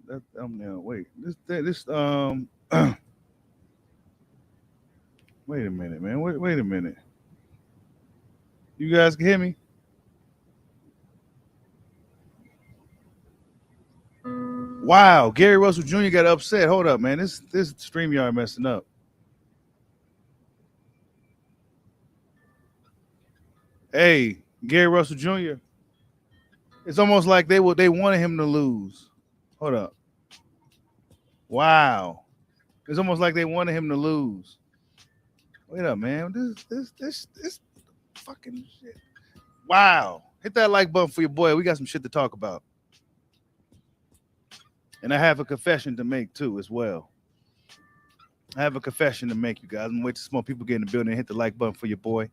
that thumbnail. Wait, this wait a minute, man. Wait a minute. You guys can hear me? Wow, Gary Russell Jr. got upset. Hold up, man. This StreamYard messing up. Hey, Gary Russell Jr. It's almost like they wanted him to lose. Hold up. Wow. It's almost like they wanted him to lose. Wait up, man. This fucking shit. Wow. Hit that like button for your boy. We got some shit to talk about. And I have a confession to make too, as well. I have a confession to make, you guys. I'm gonna wait till some more people get in the building and hit the like button for your boy.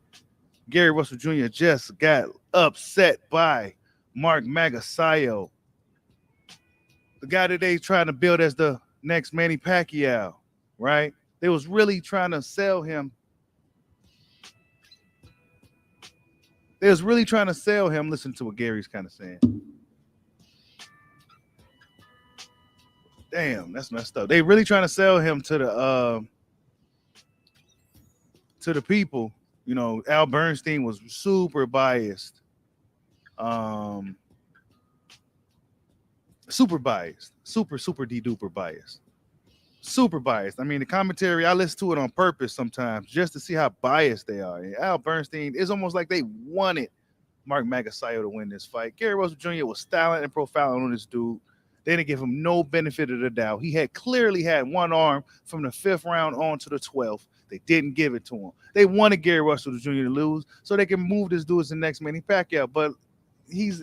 Gary Russell Jr. just got upset by Mark Magsayo, the guy that they trying to build as the next Manny Pacquiao, right? They was really trying to sell him. They was really trying to sell him. Listen to what Gary's kind of saying. Damn, that's messed up. They really trying to sell him to the people. You know, Al Bernstein was super biased. Super biased. Super de-duper biased. Super biased. I mean, the commentary, I listen to it on purpose sometimes just to see how biased they are. And Al Bernstein, it's almost like they wanted Mark Magsayo to win this fight. Gary Russell Jr. was styling and profiling on this dude. They didn't give him no benefit of the doubt. He had clearly had one arm from the 5th round on to the 12th. They didn't give it to him. They wanted Gary Russell Jr. to lose so they can move this dude as the next Manny Pacquiao. But he's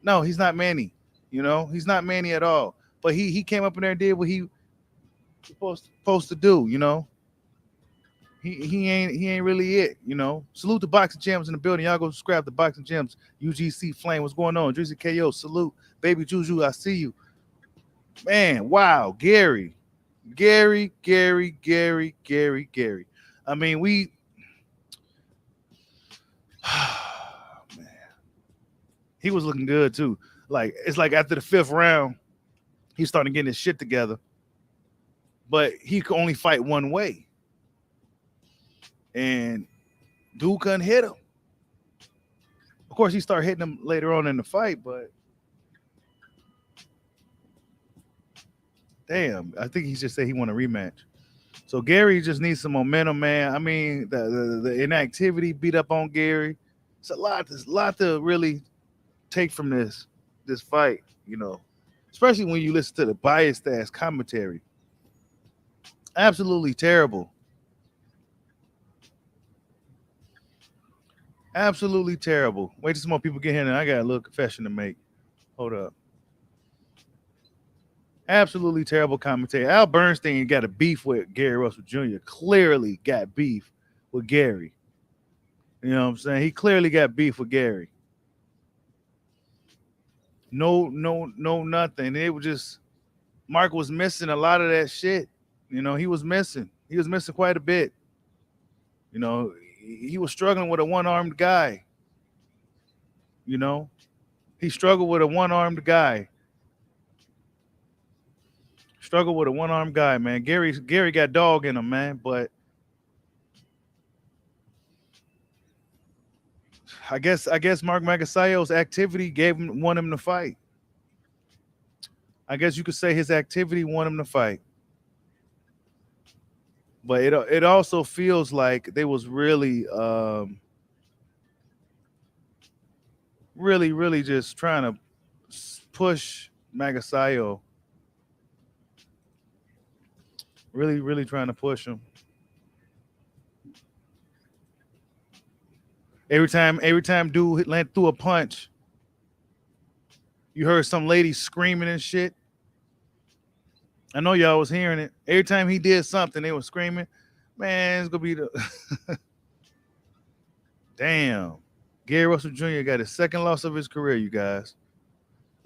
not Manny. You know, he's not Manny at all. But he came up in there and did what he supposed to do. You know, he ain't really it. You know, salute the Boxing Gems in the building. Y'all go subscribe to Boxing Gems. UGC Flame, what's going on? Drizzy KO, salute. Baby Juju, I see you. Man, wow, Gary. I mean, man, he was looking good too. Like, it's like after the 5th round, he's starting getting his shit together. But he could only fight one way. And dude couldn't hit him. Of course, he started hitting him later on in the fight, but damn, I think he just said he want a rematch. So Gary just needs some momentum, man. I mean, the inactivity beat up on Gary. It's a lot. There's a lot to really take from this fight, you know, especially when you listen to the biased ass commentary. Absolutely terrible. Absolutely terrible. Wait till some more people get here, and I got a little confession to make. Hold up. Absolutely terrible commentary. Al Bernstein got a beef with Gary Russell Jr. Clearly got beef with Gary. You know what I'm saying? He clearly got beef with Gary. No, nothing. It was just Mark was missing a lot of that shit. You know, he was missing. He was missing quite a bit. You know, he was struggling with a one-armed guy. You know, he struggled with a one-armed guy. Struggled with a one-armed guy, man. Gary got dog in him, man. But I guess Mark Magasayo's activity won him the fight. I guess you could say his activity won him the fight. But it also feels like they was really really just trying to push Magsayo. Really trying to push him. Every time dude land through a punch, you heard some lady screaming and shit. I know y'all was hearing it. Every time he did something, they were screaming. Man, it's gonna be the damn. Gary Russell Jr. got his second loss of his career, you guys.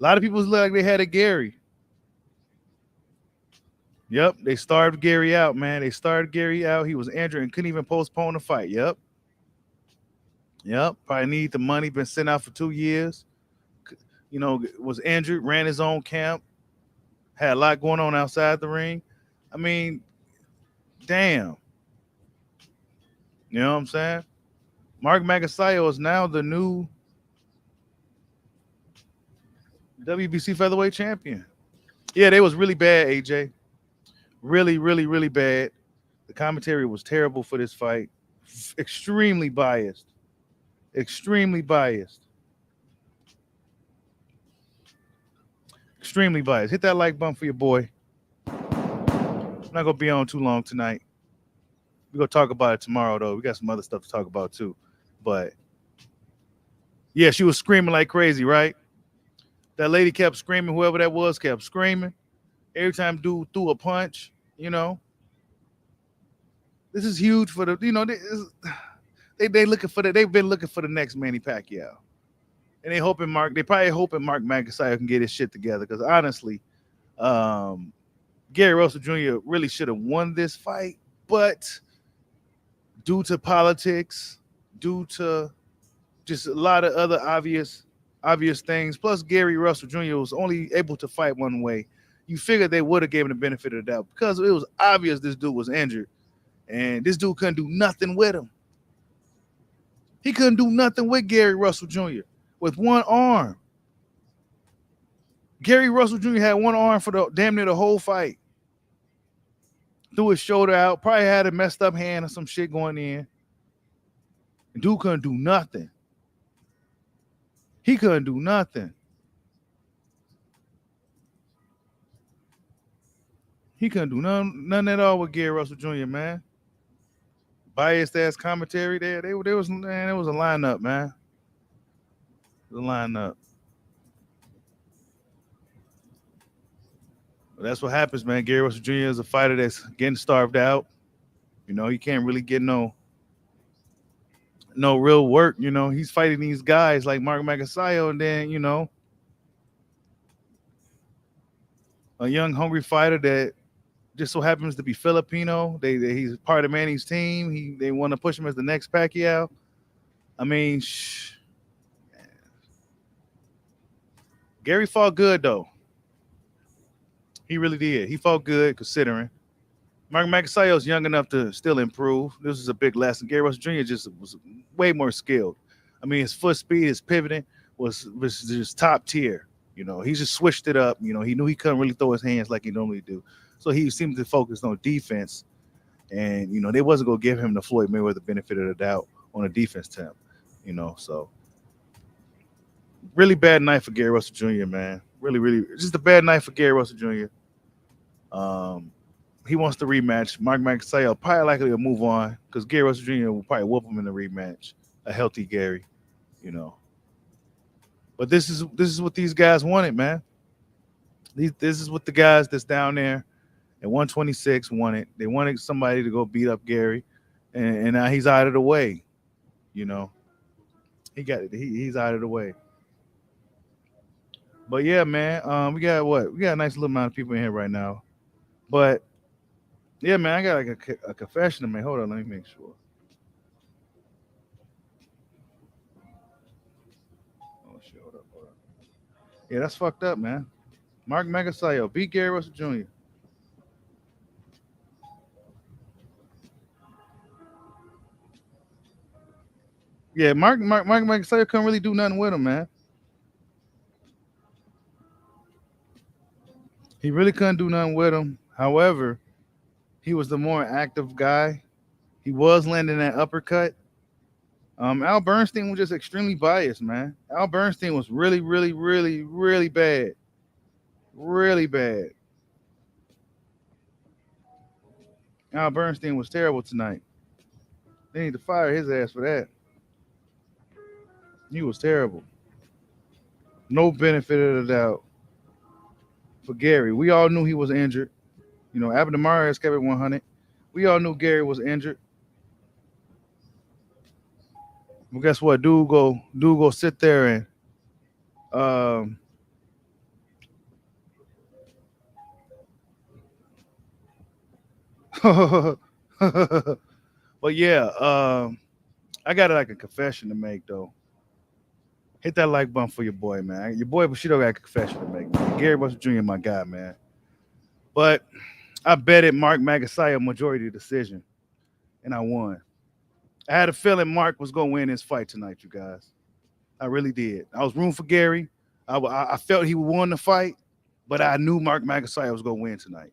A lot of people look like they had a Gary. Yep, they starved Gary out, man. They starved Gary out. He was injured and couldn't even postpone the fight. Yep. Probably need the money. Been sent out for 2 years. You know, was injured, ran his own camp. Had a lot going on outside the ring. I mean, damn. You know what I'm saying? Mark Magsayo is now the new WBC featherweight champion. Yeah, they was really bad, AJ. Really, really, really bad. The commentary was terrible for this fight. Extremely biased. Extremely biased. Extremely biased. Hit that like button for your boy. I'm not gonna be on too long tonight. We're gonna talk about it tomorrow though. We got some other stuff to talk about too. But yeah, she was screaming like crazy, right? That lady kept screaming, whoever that was kept screaming. Every time dude threw a punch, you know. This is huge for the, they looking for they've been looking for the next Manny Pacquiao. And they probably hoping Mark Magsayo can get his shit together. Because honestly, um, Gary Russell Jr. really should have won this fight, but due to politics, due to just a lot of other obvious things, plus Gary Russell Jr. was only able to fight one way. You figured they would have given the benefit of the doubt because it was obvious this dude was injured, and this dude couldn't do nothing with him. He couldn't do nothing with Gary Russell Jr. with one arm. Gary Russell Jr. had one arm for the damn near the whole fight. Threw his shoulder out, probably had a messed up hand or some shit going in. And dude couldn't do nothing. He couldn't do nothing. He couldn't do none at all with Gary Russell Jr., man. Biased ass commentary there. There was a lineup, man. The lineup. But that's what happens, man. Gary Russell Jr. is a fighter that's getting starved out. You know, he can't really get no real work. You know, he's fighting these guys like Mark Magsayo, and then, a young hungry fighter that just so happens to be Filipino. He's part of Manny's team. They want to push him as the next Pacquiao. I mean, Gary fought good though. He really did. He fought good considering. Mark Magsayo is young enough to still improve. This is a big lesson. Gary Russell Jr. just was way more skilled. I mean, his foot speed, his pivoting was just top tier. You know, he just switched it up. You know, he knew he couldn't really throw his hands like he normally do. So he seemed to focus on defense. And, they wasn't going to give him the Floyd Mayweather benefit of the doubt on a defense temp. So really bad night for Gary Russell Jr., man. Really, really, just a bad night for Gary Russell Jr. He wants the rematch. Mark Magsayo probably likely to move on because Gary Russell Jr. will probably whoop him in the rematch. A healthy Gary, But this is what these guys wanted, man. This is what the guys that's down there at 126 wanted. They wanted somebody to go beat up Gary, and now he's out of the way. He got it. He's out of the way. But yeah, man, we got a nice little amount of people in here right now. But yeah, man, I got like a confession to make. Hold on, let me make sure. Oh shit, hold up. Yeah, that's fucked up, man. Mark Magsayo beat Gary Russell Jr. Yeah, Mark Magsayo couldn't really do nothing with him, man. He really couldn't do nothing with him. However, he was the more active guy. He was landing that uppercut. Al Bernstein was just extremely biased, man. Al Bernstein was really, really, really, really bad. Really bad. Al Bernstein was terrible tonight. They need to fire his ass for that. He was terrible. No benefit of the doubt for Gary. We all knew he was injured. Abdamari has kept it 100. We all knew Gary was injured. Well, guess what? Dude go sit there and but yeah, I got like a confession to make though. Hit that like button for your boy, man. Your boy Bushido got a confession to make, man. Gary Russell Jr., my guy, man. But I betted Mark Magsayo majority decision, and I won. I had a feeling Mark was gonna win this fight tonight, you guys. I really did. I was rooting for Gary. I felt he would win the fight, but I knew Mark Magsayo was gonna win tonight.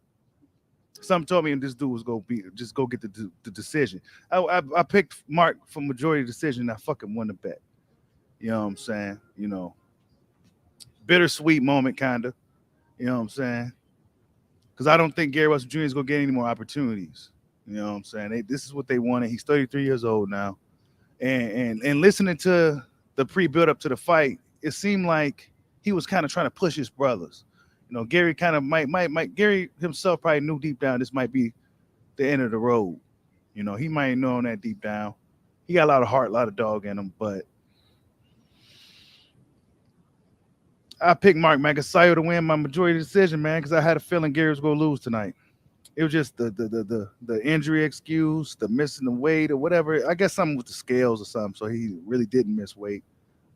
Something told me this dude was gonna be just go get the decision. I picked Mark for majority decision. And I fucking won the bet. You know what I'm saying? Bittersweet moment, kinda. You know what I'm saying? Because I don't think Gary Russell Jr. is gonna get any more opportunities. You know what I'm saying? This is what they wanted. He's 33 years old now, and listening to the pre-build up to the fight, it seemed like he was kind of trying to push his brothers. Gary kind of might Gary himself probably knew deep down this might be the end of the road. He might know that deep down. He got a lot of heart, a lot of dog in him, but I picked Mark Magasayo to win my majority decision, man, because I had a feeling Gary was gonna lose tonight. It was just the injury excuse, the missing the weight or whatever. I guess something with the scales or something, so he really didn't miss weight.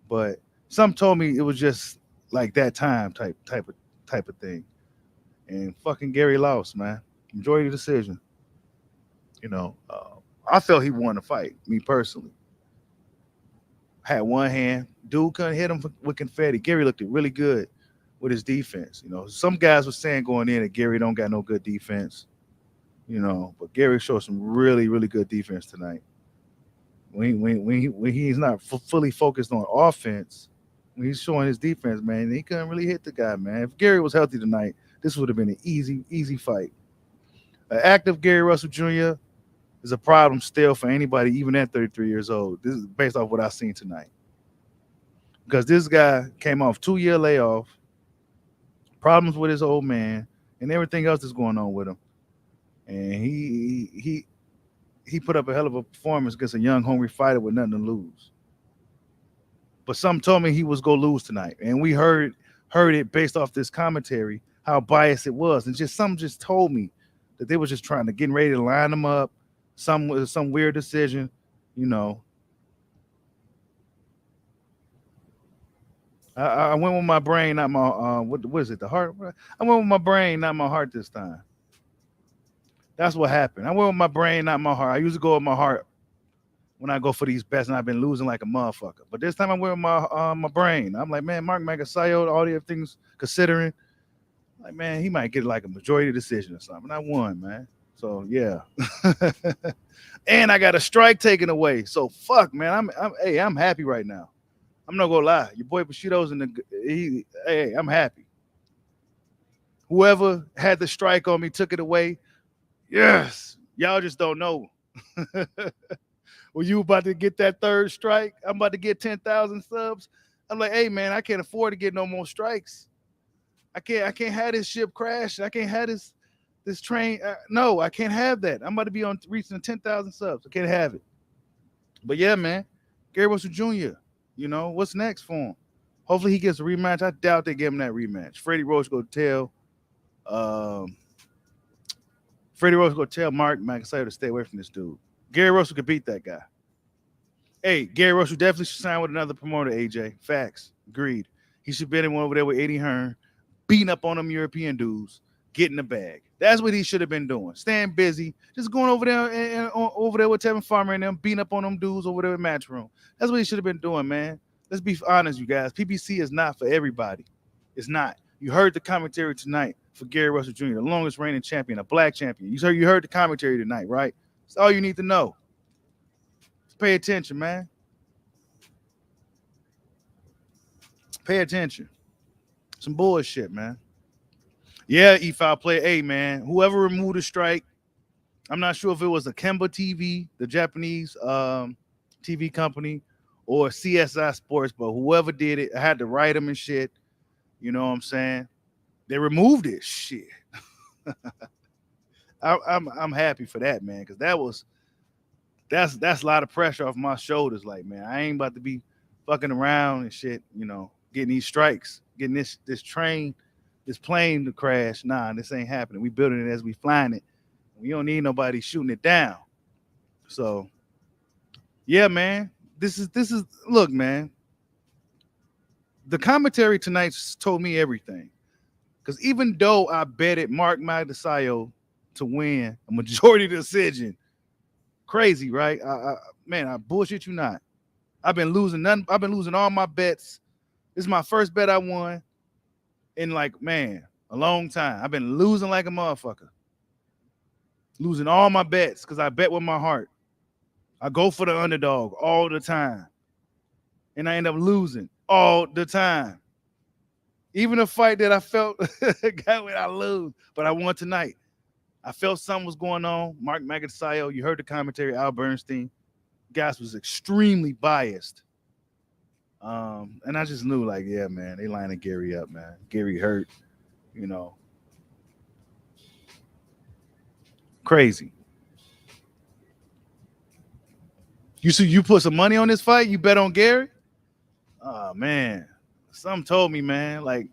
But some told me it was just like that time type of thing. And fucking Gary lost, man. Majority decision. You know, uh, I felt he won the fight. Me personally, had one hand. Dude couldn't hit him with confetti. Gary looked really good with his defense. Some guys were saying going in that Gary don't got no good defense. But Gary showed some really, really good defense tonight. When he's not fully focused on offense, when he's showing his defense, man, he couldn't really hit the guy, man. If Gary was healthy tonight, this would have been an easy fight. An active Gary Russell Jr. is a problem still for anybody, even at 33 years old. This is based off what I've seen tonight. Because this guy came off 2-year layoff, problems with his old man, and everything else that's going on with him. And he put up a hell of a performance against a young, hungry fighter with nothing to lose. But some told me he was gonna lose tonight, and we heard it based off this commentary how biased it was, and some just told me that they were just trying to get ready to line them up. Some with some weird decision, you know. I went with my brain, not my what is it? The heart. I went with my brain, not my heart this time. That's what happened. I went with my brain, not my heart. I usually go with my heart when I go for these bets, and I've been losing like a motherfucker. But this time I went with my brain. I'm like, man, Mark Magasayo, all the other things considering, like, man, he might get like a majority decision or something. I won, man. So yeah, and I got a strike taken away. So fuck, man. I'm happy right now. I'm not gonna lie. Your boy Bushido's hey, I'm happy. Whoever had the strike on me took it away. Yes, y'all just don't know. When you about to get that third strike, I'm about to get 10,000 subs. I'm like, hey man, I can't afford to get no more strikes. I can't have this ship crash. I can't have this train. No, I can't have that. I'm about to be on reaching 10,000 subs. I can't have it. But yeah, man, Gary Russell Jr. What's next for him? Hopefully he gets a rematch. I doubt they give him that rematch. Um, Freddie Roach gonna tell Mark Magsayo to stay away from this dude. Gary Russell could beat that guy. Hey, Gary Russell definitely should sign with another promoter, AJ. Facts. Agreed. He should be in one over there with Eddie Hearn, beating up on them European dudes, getting the bag. That's what he should have been doing. Staying busy, just going over there and over there with Tevin Farmer and them, beating up on them dudes over there in Matchroom. That's what he should have been doing, man. Let's be honest, you guys. PBC is not for everybody. It's not. You heard the commentary tonight for Gary Russell Jr., the longest reigning champion, a black champion. You heard the commentary tonight, right? That's all you need to know. Just pay attention, man. Pay attention. Some bullshit, man. Yeah, E-File player. Hey, man, whoever removed the strike, I'm not sure if it was a Kemba TV, the Japanese TV company, or CSI Sports, but whoever did it, I had to write them and shit. You know what I'm saying? They removed it. Shit. I'm happy for that, man, because that's a lot of pressure off my shoulders. Like, man, I ain't about to be fucking around and shit, getting these strikes, getting this train, this plane to crash. Nah, this ain't happening. We building it as we flying it. We don't need nobody shooting it down. So yeah, man. This is look, man. The commentary tonight told me everything. Because even though I betted Mark Magsayo to win a majority decision, crazy, right? Man, I bullshit you not. I've been losing none. I've been losing all my bets. This is my first bet I won in like, man, a long time. I've been losing like a motherfucker. Losing all my bets because I bet with my heart. I go for the underdog all the time. And I end up losing all the time. Even a fight that I felt got when I lose, but I won tonight. I felt something was going on. Mark Magsayo, you heard the commentary, Al Bernstein. Guys was extremely biased. And I just knew, like, yeah, man, they lining Gary up, man. Gary hurt, you know. Crazy. You see, you put some money on this fight, you bet on Gary? Oh man. Some told me, man, like,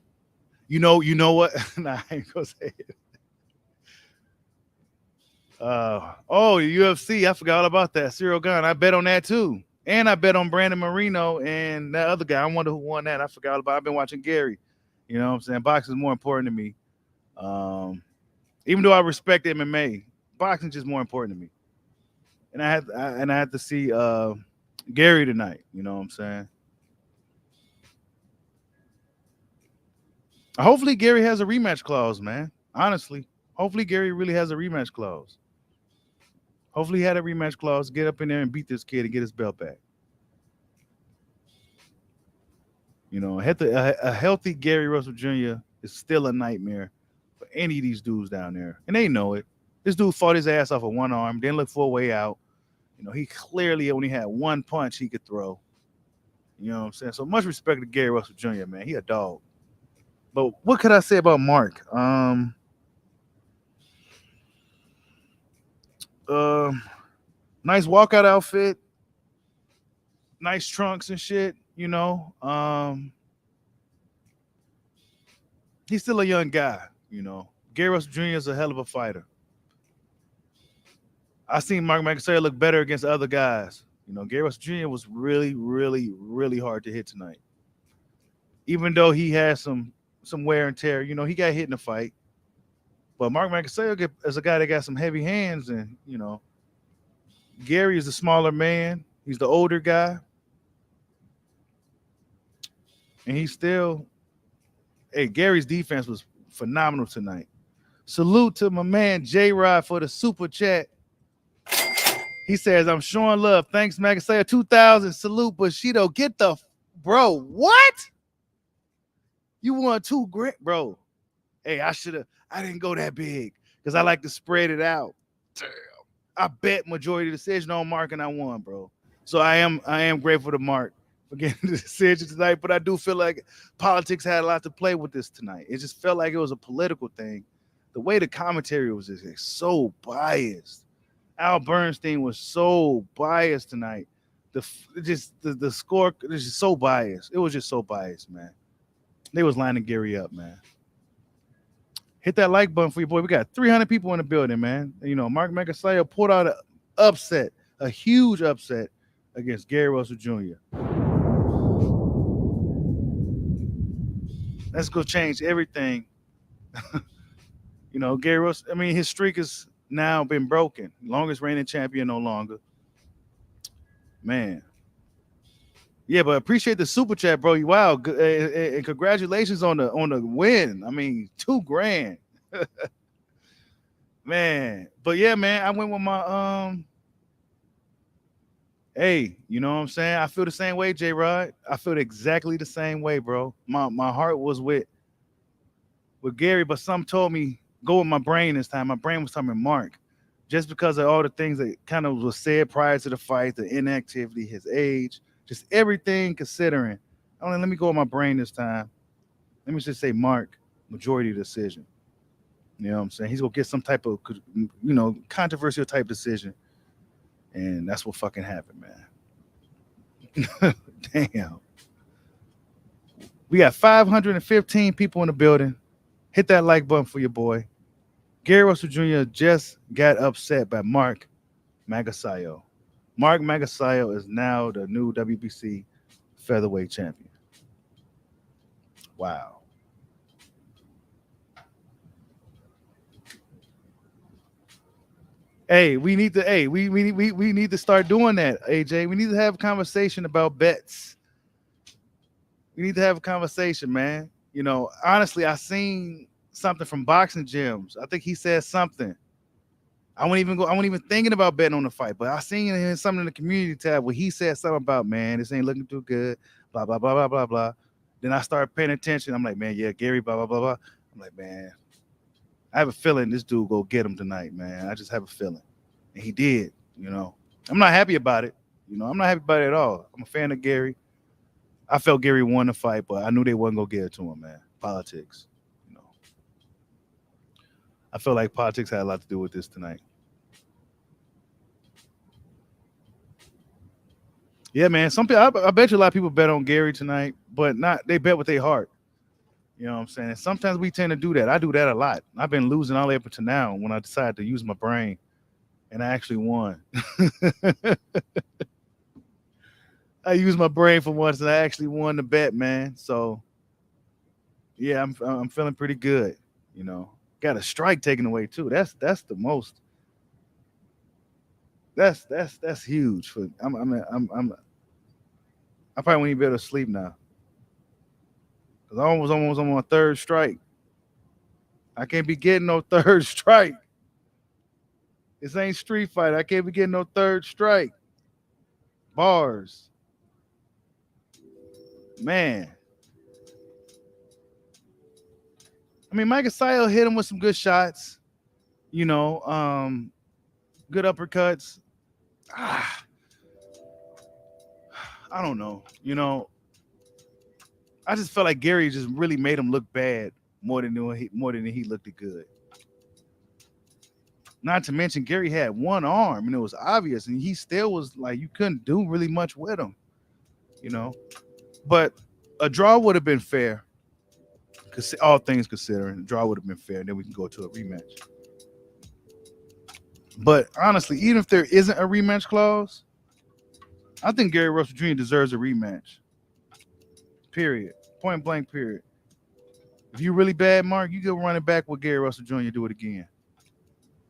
you know what? Nah, I ain't gonna say it. Oh, UFC. I forgot all about that. Cyril Gunn. I bet on that too. And I bet on Brandon Marino and that other guy. I wonder who won that. I forgot about. I've been watching Gary. You know what I'm saying? Boxing is more important to me. Even though I respect MMA, boxing is just more important to me. And I had to see Gary tonight. You know what I'm saying? Hopefully Gary has a rematch clause, man. Honestly, hopefully Gary really has a rematch clause. Hopefully he had a rematch clause. Get up in there and beat this kid and get his belt back. You know, a healthy Gary Russell Jr. is still a nightmare for any of these dudes down there, and they know it. This dude fought his ass off of one arm, didn't look for a way out. You know, he clearly only had one punch he could throw. You know what I'm saying? So much respect to Gary Russell Jr., man. He a dog. But what could I say about Mark? Uh, nice walkout outfit, nice trunks and shit. You know, he's still a young guy. You know, Gary Russell Jr. is a hell of a fighter. I seen Mark Magsayo look better against other guys. You know, Gary Russell Jr. was really, really, really hard to hit tonight. Even though he had some wear and tear, you know, he got hit in the fight. But Mark Magsayo is a guy that got some heavy hands, and you know, Gary is the smaller man. He's the older guy, and he's still. Hey, Gary's defense was phenomenal tonight. Salute to my man J Rod for the super chat. He says, I'm showing love. Thanks, Magsayo. 2000. Salute, Bushido. Get the bro. What? You won $2,000, bro. Hey, I didn't go that big because I like to spread it out. Damn. I bet majority decision on Mark and I won, bro. So I am grateful to Mark for getting the decision tonight, but I do feel like politics had a lot to play with this tonight. It just felt like it was a political thing. The way the commentary was just so biased. Al Bernstein was so biased tonight. The score is just so biased. It was just so biased, man. They was lining Gary up, man. Hit that like button for your boy. We got 300 people in the building, man. You know, Mark Magsayo pulled out a huge upset against Gary Russell Jr. That's gonna change everything. You know, Gary Russell. I mean, his streak has now been broken. Longest reigning champion no longer. Man. Yeah, but appreciate the super chat, bro. Wow, and congratulations on the win. I mean, $2,000. Man. But yeah, man, I went with my hey, you know what I'm saying? I feel the same way, J Rod. I feel exactly the same way, bro. My heart was with Gary, but some told me go with my brain this time. My brain was telling me Mark. Just because of all the things that kind of was said prior to the fight, the inactivity, his age, just everything considering. Let me go with my brain this time. Let me just say Mark, majority decision. You know what I'm saying? He's gonna get some type of, you know, controversial type decision. And that's what fucking happened, man. Damn. We got 515 people in the building. Hit that like button for your boy. Gary Russell Jr. just got upset by Mark Magsayo. Mark Magsayo is now the new WBC featherweight champion. Wow. Hey, we need to. Hey, we need to start doing that. AJ, we need to have a conversation about bets. We need to have a conversation, man. Honestly, I seen something from boxing gyms. I think he said something. I won't even go. I wasn't even thinking about betting on the fight, but I seen something in the community tab where he said something about, man, this ain't looking too good. Blah blah blah blah blah blah. Then I started paying attention. I'm like, man, yeah, Gary, blah blah blah blah. I'm like, man, I have a feeling this dude go get him tonight, man. I just have a feeling, and he did. I'm not happy about it. I'm not happy about it at all. I'm a fan of Gary. I felt Gary won the fight, but I knew they wasn't gonna get it to him, man. Politics. You know, I felt like politics had a lot to do with this tonight. Yeah, man. Some people, I bet you a lot of people bet on Gary tonight, but not they bet with their heart. You know what I'm saying? And sometimes we tend to do that. I do that a lot. I've been losing all the way up to now when I decided to use my brain, and I actually won. I used my brain for once, and I actually won the bet, man. So yeah, I'm feeling pretty good. You know, got a strike taken away too. That's the most. That's huge for. I probably won't even be able to sleep now because I almost on my third strike. I can't be getting no third strike. This ain't Street Fight. I can't be getting no third strike. Bars, man. I mean, Magsayo hit him with some good shots. You know, good uppercuts. Ah, I don't know. I just felt like Gary just really made him look bad more than he looked good. Not to mention Gary had one arm and it was obvious, and he still was like you couldn't do really much with him. You know, but a draw would have been fair. Cause all things considering, a draw would have been fair. And then we can go to a rematch. But honestly, even if there isn't a rematch clause, I think Gary Russell Jr. deserves a rematch. Period. Point blank. Period. If you really bad, Mark, you go run it back with Gary Russell Jr. Do it again.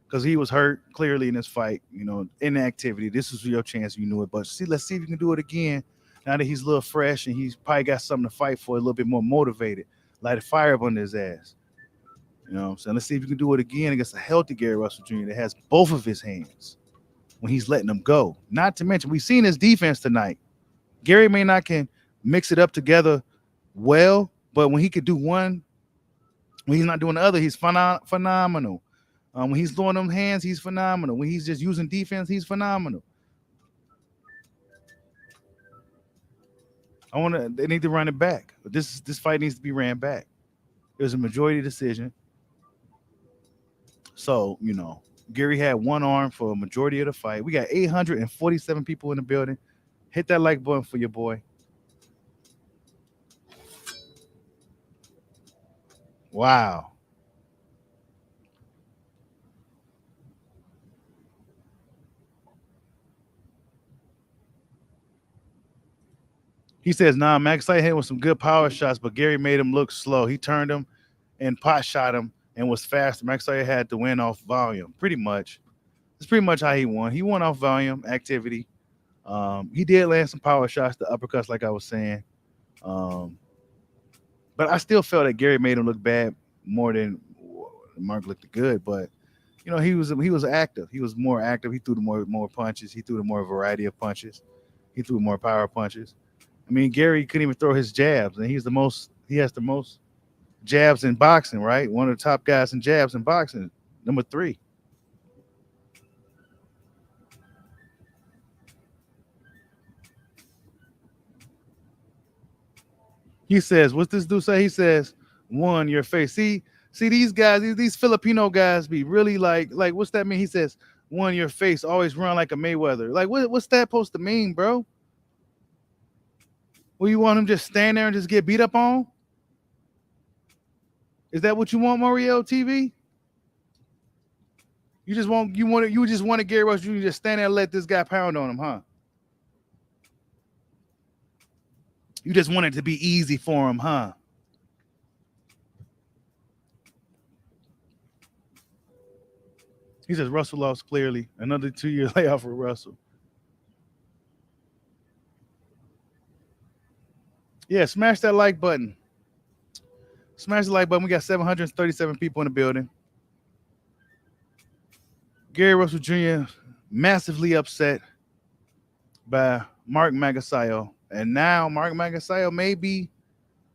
Because he was hurt clearly in this fight. Inactivity. This was your chance. You knew it, but let's see if you can do it again. Now that he's a little fresh and he's probably got something to fight for, a little bit more motivated, light a fire up under his ass. You know what I'm saying? Let's see if you can do it again against a healthy Gary Russell Jr. that has both of his hands when he's letting them go. Not to mention, we've seen his defense tonight. Gary may not can mix it up together well, but when he could do one, when he's not doing the other, he's phenomenal. When he's throwing them hands, he's phenomenal. When he's just using defense, he's phenomenal. They need to run it back. This fight needs to be ran back. It was a majority decision. So, Gary had one arm for a majority of the fight. We got 847 people in the building. Hit that like button for your boy. Wow. He says, nah, Max hit him with some good power shots, but Gary made him look slow. He turned him and pot shot him and was fast. Max had to win off volume, pretty much. That's pretty much how he won. He won off volume, activity. He did land some power shots, the uppercuts, like I was saying. Um, but I still felt that Gary made him look bad more than Mark looked good. But he was active. He was more active. He threw the more punches. He threw the more variety of punches. He threw more power punches. I mean, Gary couldn't even throw his jabs, and he has the most jabs in boxing, right? One of the top guys in jabs in boxing, number 3. He says, what's this dude say? He says, one, your face. See these guys, these Filipino guys be really like what's that mean? He says, one, your face, always run like a Mayweather. Like, what's that supposed to mean, bro? Well, you want him just stand there and just get beat up on? Is that what you want, Mario TV? You just want to Gary Russell Jr. just stand there and let this guy pound on him, huh? You just want it to be easy for him, huh? He says Russell lost clearly. Another 2 year layoff for Russell. Yeah, smash that like button. Smash the like button. We got 737 people in the building. Gary Russell Jr. massively upset by Mark Magsayo. And now Mark Magsayo may be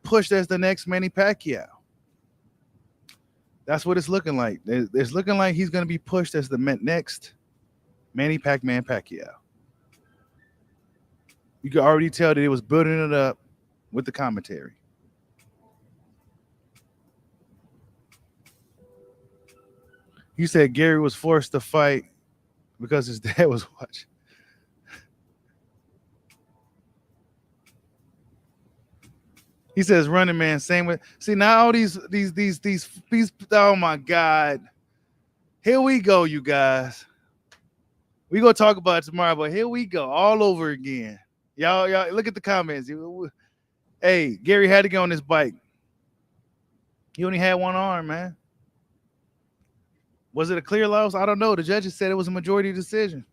pushed as the next Manny Pacquiao. That's what it's looking like. It's looking like he's going to be pushed as the next Manny Pac-Man Pacquiao. You could already tell that it was building it up with the commentary. You said Gary was forced to fight because his dad was watching. He says, "Running Man, same with." See now, all these. Oh my God! Here we go, you guys. We gonna talk about it tomorrow, but here we go, all over again. Y'all, look at the comments. Hey, Gary had to get on his bike. He only had one arm, man. Was it a clear loss? I don't know. The judges said it was a majority decision.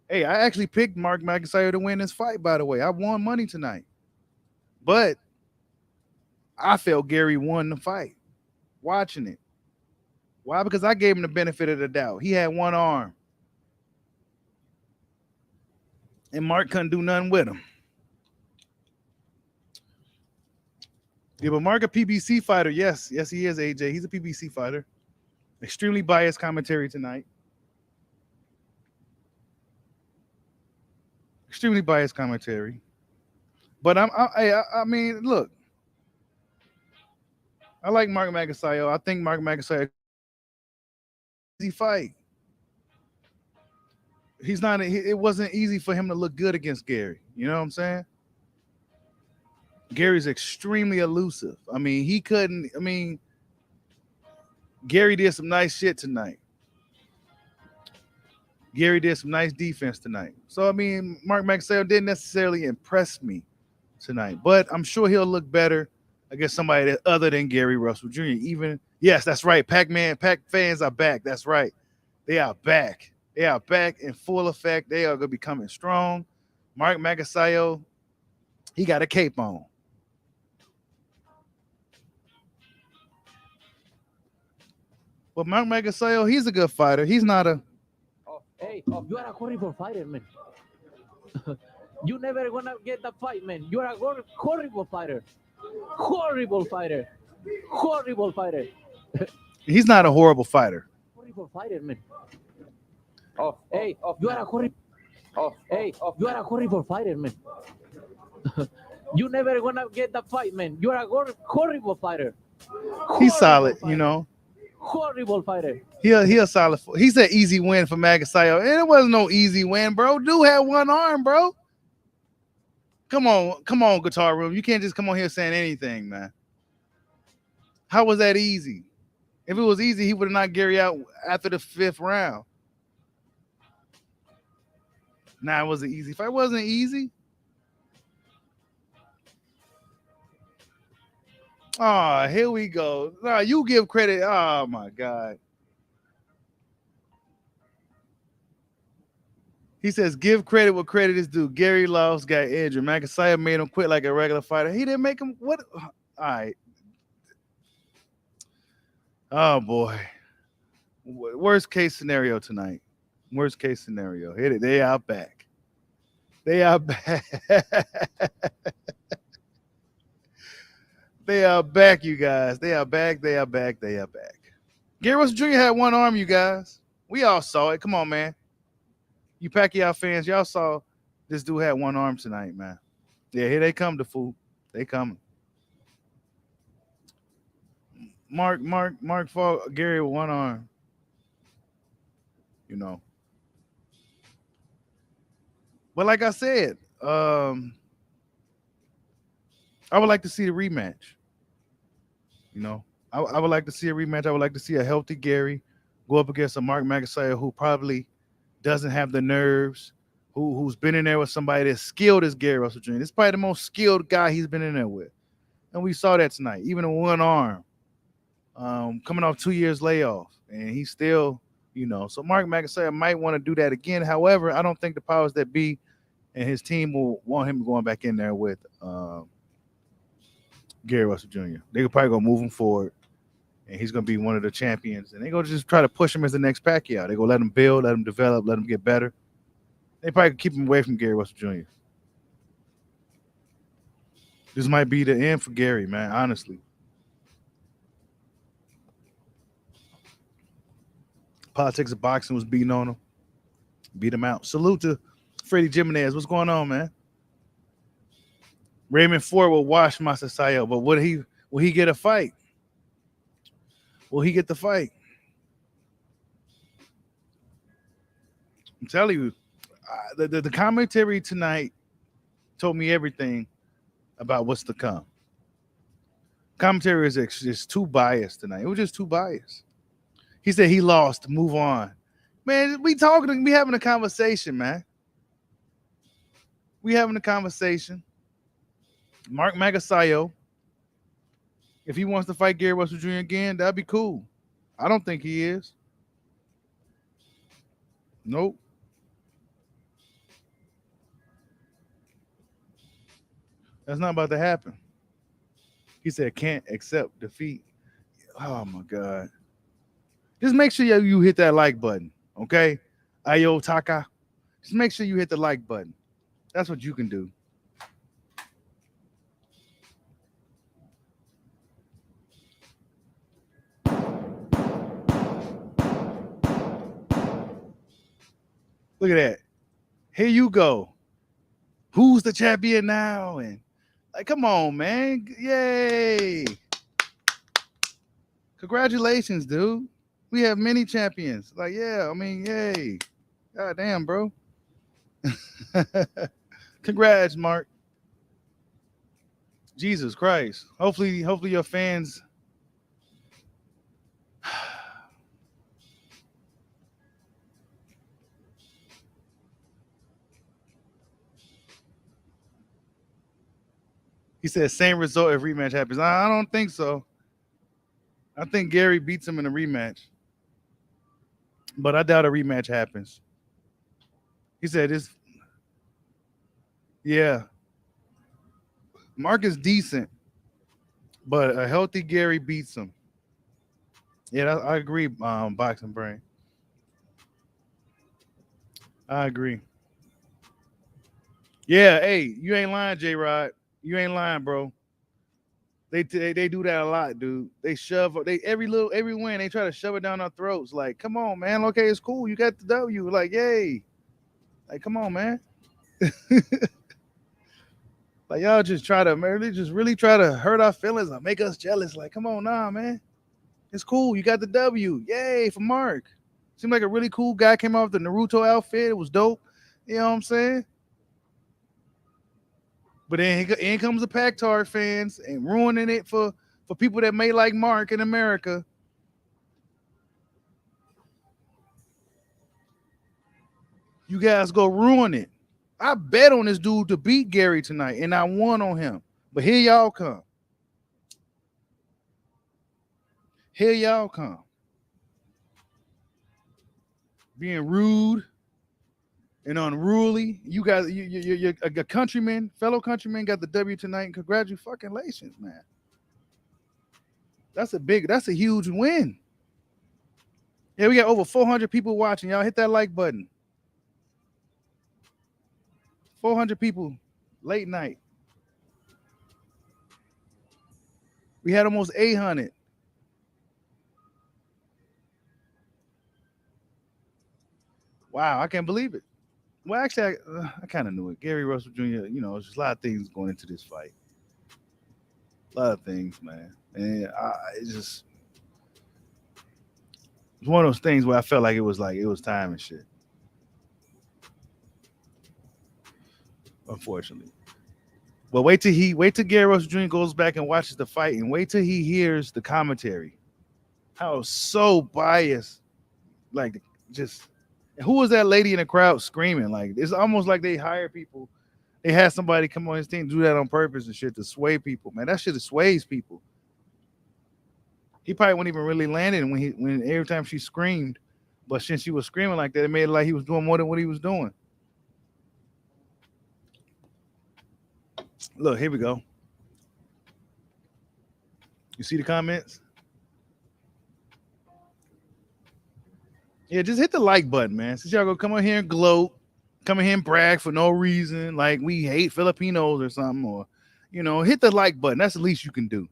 Hey, I actually picked Mark Magsayo to win this fight, by the way. I won money tonight. But I felt Gary won the fight watching it. Why? Because I gave him the benefit of the doubt. He had one arm. And Mark couldn't do nothing with him. Yeah, but Mark a PBC fighter. Yes, he is, AJ. He's a PBC fighter. Extremely biased commentary tonight. Extremely biased commentary. But I mean, look. I like Mark Magsayo. I think Mark Magsayo easy fight. He's not. It wasn't easy for him to look good against Gary. You know what I'm saying? Gary's extremely elusive. I mean, he couldn't. I mean, Gary did some nice shit tonight. Gary did some nice defense tonight. So I mean, Mark Magsayo didn't necessarily impress me tonight, but I'm sure he'll look better against somebody other than Gary Russell Jr. Even yes, that's right. Pac fans are back. That's right. They are back. They are back in full effect. They are going to be coming strong. Mark Magsayo, he got a cape on. But Mark Magsayo, he's a good fighter. He's not a. Hey, you are a horrible fighter, man. You never gonna get that fight, man. You are a horrible fighter. Horrible fighter. Horrible fighter. He's not a horrible fighter. Horrible fighter, man. Hey, you are a horrible. Hey, you are a horrible fighter, man. You never gonna get that fight, man. You are a horrible fighter. He's solid, you know. Horrible fighter. He a solid. He's an easy win for Magsayo, and it wasn't no easy win, bro. Dude had one arm, bro. Come on, Guitar Room. You can't just come on here saying anything, man. How was that easy? If it was easy, he would have knocked Gary out after the 5th round. Nah, it was an easy fight. It wasn't easy. Oh, here we go. Nah, you give credit. Oh my God. He says, give credit what credit is due. Gary lost, got injured. Magsayo made him quit like a regular fighter. He didn't make him what? All right. Oh boy. Worst case scenario tonight. Worst case scenario. Hit it. They are back. They are back. They are back, you guys. They are back. They are back. They are back. Gary Russell Jr. had one arm, you guys. We all saw it. Come on, man. You Pacquiao fans, y'all saw this dude had one arm tonight, man. Yeah, here they come, the fool. They coming. Mark fought Gary with one arm. You know. But like I said, I would like to see the rematch. You know, I would like to see a rematch. I would like to see a healthy Gary go up against a Mark Magsayo who probably doesn't have the nerves, who's been in there with somebody that's skilled as Gary Russell Jr. This is probably the most skilled guy he's been in there with. And we saw that tonight, even in one arm. coming off 2 years layoff, and he's still, So Mark Magsayo might want to do that again. However, I don't think the powers that be and his team will want him going back in there with Gary Russell Jr. They could probably go move him forward, and he's gonna be one of the champions. And they gonna just try to push him as the next Pacquiao. They gonna let him build, let him develop, let him get better. They probably keep him away from Gary Russell Jr. This might be the end for Gary, man. Honestly, politics of boxing was beating on him, beat him out. Salute to Freddie Jimenez. What's going on, man? Raymond Ford will wash Magsayo, but will he get a fight? Will he get the fight? I'm telling you, the commentary tonight told me everything about what's to come. Commentary is just too biased tonight. It was just too biased. He said he lost. Move on, man. We having a conversation, man. We having a conversation. Mark Magsayo, if he wants to fight Gary Russell Jr. again, that'd be cool. I don't think he is. Nope. That's not about to happen. He said can't accept defeat. Oh my God. Just make sure you hit that like button, okay? Ayo Taka. Just make sure you hit the like button. That's what you can do. Look at that. Here you go. Who's the champion now? And like, come on, man. Yay. Congratulations, dude. We have many champions. Like, yeah, I mean, yay. God damn, bro. Congrats, Mark. Jesus Christ. Hopefully your fans. He said same result if rematch happens. I don't think so. I think Gary beats him in a rematch. But I doubt a rematch happens. He said this. Yeah. Mark is decent, but a healthy Gary beats him. Yeah, I agree, Boxing Brain. I agree. Yeah, hey, you ain't lying, J Rod. You ain't lying, bro. They do that a lot, dude. They shove every win they try to shove it down our throats. Like, come on, man. Okay, it's cool. You got the W. Like, yay. Like, come on, man. Like, y'all just try to, man, they just really try to hurt our feelings or make us jealous. Like, come on, nah, man. It's cool. You got the W. Yay for Mark. Seemed like a really cool guy. Came out with the Naruto outfit. It was dope. You know what I'm saying? But then in comes the Pactar fans and ruining it for people that may like Mark in America. You guys go ruin it. I bet on this dude to beat Gary tonight, and I won on him. But here y'all come. Here y'all come. Being rude and unruly. You guys, you're a countryman, fellow countryman, got the W tonight. And congratulations, man. That's a huge win. Yeah, we got over 400 people watching. Y'all hit that like button. 400 people late night. We had almost 800. Wow, I can't believe it. Well, actually, I kind of knew it. Gary Russell Jr., there's just a lot of things going into this fight. A lot of things, man. And it's one of those things where I felt like it was time and shit. Unfortunately. But wait till Gary Russell Jr. goes back and watches the fight, and wait till he hears the commentary. How so biased. Like, just who was that lady in the crowd screaming? Like, it's almost like they hire people. They had somebody come on his team do that on purpose and shit to sway people. Man, that shit sways people. He probably wouldn't even really land it when every time she screamed. But since she was screaming like that, it made it like he was doing more than what he was doing. Look, here we go. You see the comments? Yeah, just hit the like button, man. Since y'all gonna come on here and gloat, come in here and brag for no reason, like we hate Filipinos or something, or hit the like button. That's the least you can do.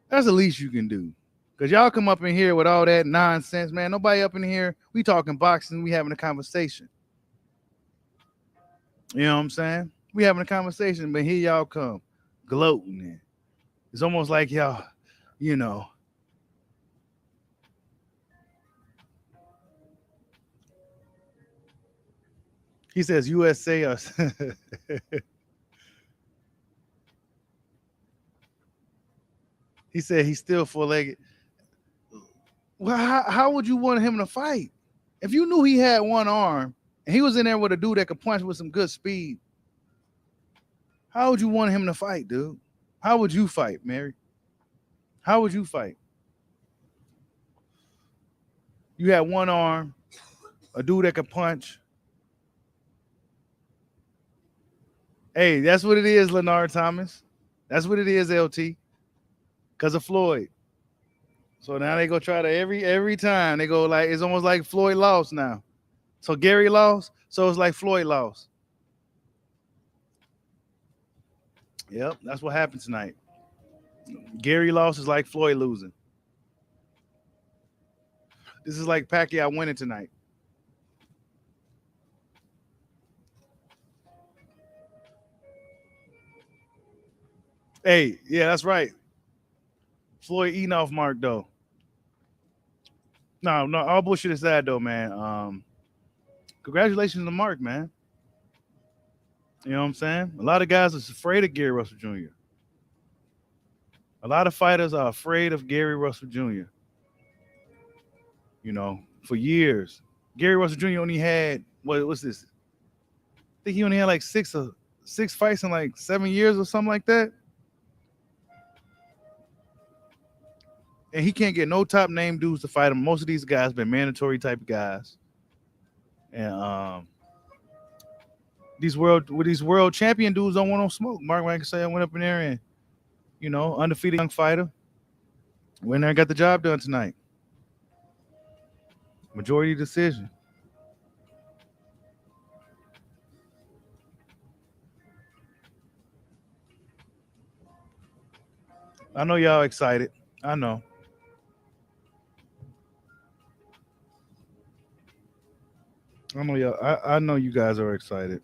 That's the least you can do. Cause y'all come up in here with all that nonsense, man. Nobody up in here. We talking boxing. We having a conversation. You know what I'm saying? We having a conversation, but here y'all come gloating. And it's almost like y'all, you know. He says USA us. He said he's still four-legged. Well, how would you want him to fight? If you knew he had one arm and he was in there with a dude that could punch with some good speed, how would you want him to fight, dude? How would you fight, Mary? How would you fight? You had one arm, a dude that could punch. Hey, that's what it is, Leonard Thomas. That's what it is, LT. Because of Floyd. So now they go try to every time they go like it's almost like Floyd lost now. So Gary lost, so it's like Floyd lost. Yep, that's what happened tonight. Gary lost is like Floyd losing. This is like Pacquiao winning tonight. Hey, yeah, that's right. Floyd eating off Mark though. No, all bullshit aside though, man. Congratulations to Mark, man. You know what I'm saying? A lot of guys are afraid of Gary Russell Jr. A lot of fighters are afraid of Gary Russell Jr. For years. Gary Russell Jr. only had what's this? I think he only had like six fights in like 7 years or something like that. And he can't get no top name dudes to fight him. Most of these guys been mandatory type of guys. And these world champion dudes don't want no smoke. Mark Magsayo went up in there and, undefeated young fighter. Went there and got the job done tonight. Majority decision. I know y'all excited. I know. I know y'all. I know you guys are excited.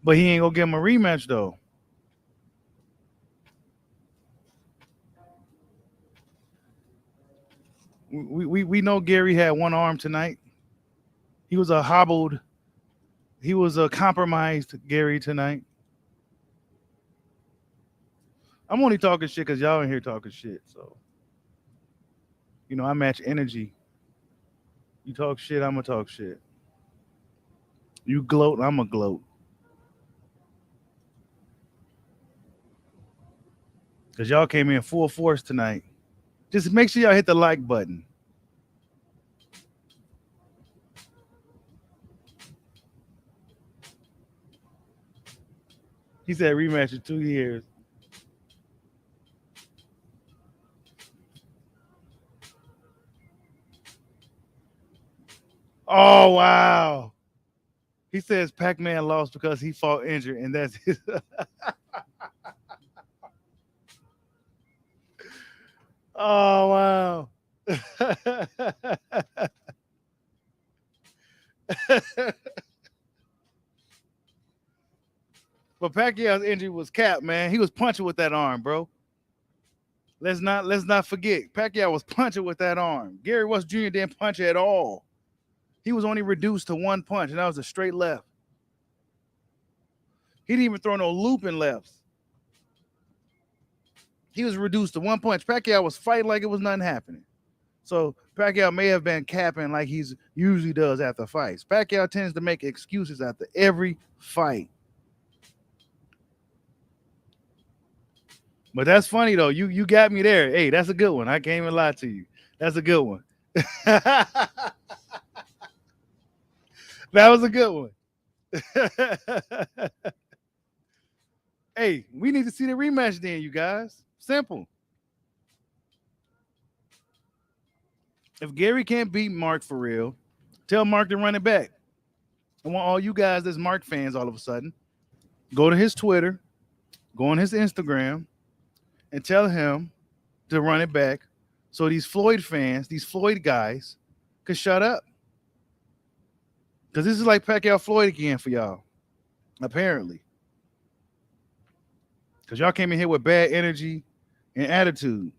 But he ain't gonna give him a rematch though. We know Gary had one arm tonight. He was a hobbled. He was a compromised Gary tonight. I'm only talking shit because y'all in here talking shit. So, I match energy. You talk shit, I'm gonna talk shit. You gloat, I'm gonna gloat. Because y'all came in full force tonight. Just make sure y'all hit the like button. He said rematch in 2 years. Oh wow. He says Pac-Man lost because he fought injured, and that's his. Oh wow. But Pacquiao's injury was capped, man. He was punching with that arm, bro. Let's not forget. Pacquiao was punching with that arm. Gary Russell Jr. didn't punch at all. He was only reduced to one punch, and that was a straight left. He didn't even throw no looping lefts. He was reduced to one punch. Pacquiao was fighting like it was nothing happening. So Pacquiao may have been capping like he usually does after fights. Pacquiao tends to make excuses after every fight. But that's funny though. You got me there. Hey, that's a good one. I can't even lie to you. That's a good one. That was a good one. Hey, we need to see the rematch then, you guys. Simple. If Gary can't beat Mark for real, tell Mark to run it back. I want all you guys that's Mark fans all of a sudden, go to his Twitter, go on his Instagram, and tell him to run it back so these Floyd fans, these Floyd guys, could shut up. Because this is like Pacquiao Floyd again for y'all, apparently. Because y'all came in here with bad energy and attitude.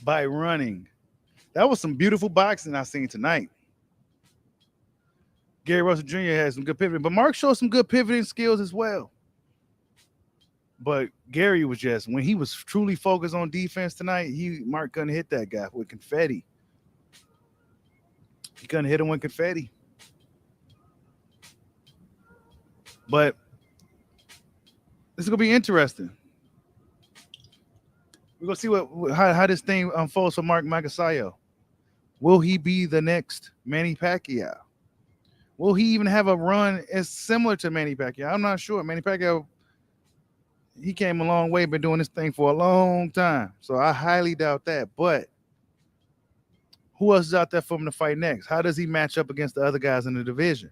By running. That was some beautiful boxing I seen tonight. Gary Russell Jr. had some good pivoting, but Mark showed some good pivoting skills as well. But Gary was just when he was truly focused on defense tonight, Mark couldn't hit that guy with confetti. He couldn't hit him with confetti. But this is gonna be interesting. We're gonna see how this thing unfolds for Mark Magsayo. Will he be the next Manny Pacquiao? Will he even have a run as similar to Manny Pacquiao? I'm not sure. Manny Pacquiao, he came a long way, been doing this thing for a long time. So I highly doubt that. But who else is out there for him to fight next? How does he match up against the other guys in the division?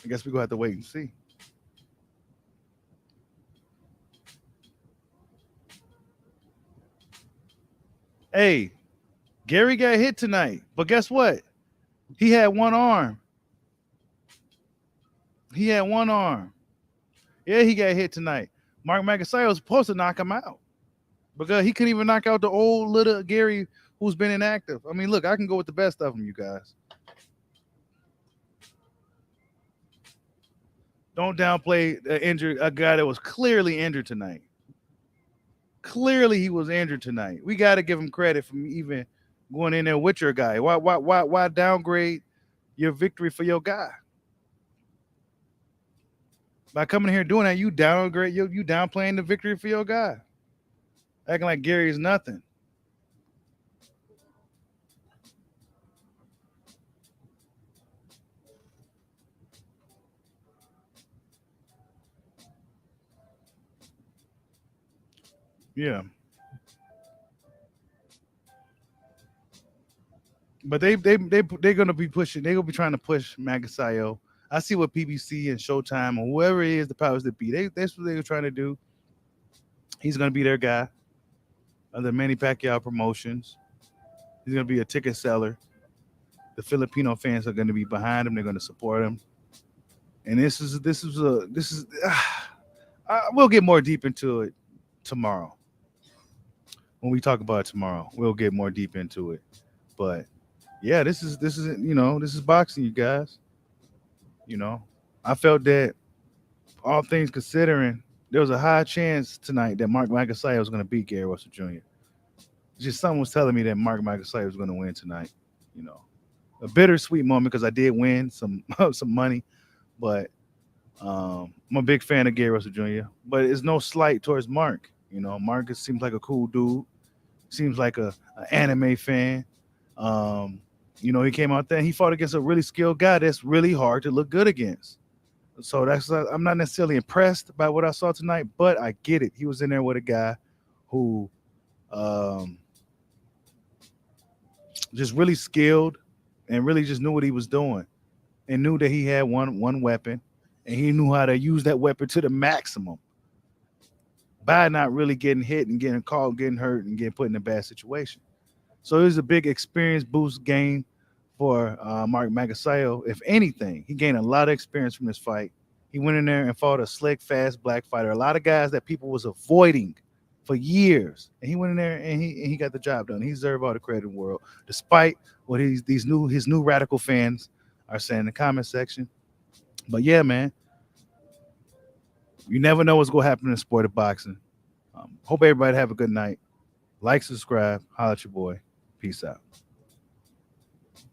I guess we're gonna have to wait and see. Hey, Gary got hit tonight, but guess what? He had one arm. He had one arm. Yeah, he got hit tonight. Mark Magasayo was supposed to knock him out because he couldn't even knock out the old little Gary who's been inactive. I mean, look, I can go with the best of them, you guys. Don't downplay a guy that was clearly injured tonight. Clearly, he was injured tonight. We got to give him credit for even going in there with your guy. Why downgrade your victory for your guy? By coming here doing that, you downgrade you downplaying the victory for your guy, acting like Gary is nothing. Yeah, but they're gonna be pushing. They're gonna be trying to push Magasayo. I see what PBC and Showtime or whoever it is, the powers that be. That's what they're trying to do. He's gonna be their guy under Manny Pacquiao promotions. He's gonna be a ticket seller. The Filipino fans are gonna be behind him. They're gonna support him. And this is. We'll get more deep into it tomorrow. When we talk about it tomorrow, we'll get more deep into it. But yeah, this is boxing, you guys. You know, I felt that all things considering, there was a high chance tonight that Mark Magasayo was going to beat Gary Russell Jr. Just something was telling me that Mark Magasayo was going to win tonight. You know, a bittersweet moment because I did win some some money, but I'm a big fan of Gary Russell Jr. But it's no slight towards Mark. You know, Mark seems like a cool dude. Seems like an anime fan. Um, you know, he came out there and he fought against a really skilled guy that's really hard to look good against. So I'm not necessarily impressed by what I saw tonight, but I get it. He was in there with a guy who um, just really skilled and really just knew what he was doing and knew that he had one weapon and he knew how to use that weapon to the maximum by not really getting hit and getting caught, getting hurt, and getting put in a bad situation. So it was a big experience boost gain for Mark Magasayo. If anything, he gained a lot of experience from this fight. He went in there and fought a slick, fast black fighter. A lot of guys that people was avoiding for years, and he went in there and he got the job done. He deserved all the credit in the world, despite what his new radical fans are saying in the comment section. But yeah, man, You never know what's gonna happen in the sport of boxing. Hope everybody have a good night. Like, subscribe, holler at your boy. Peace out.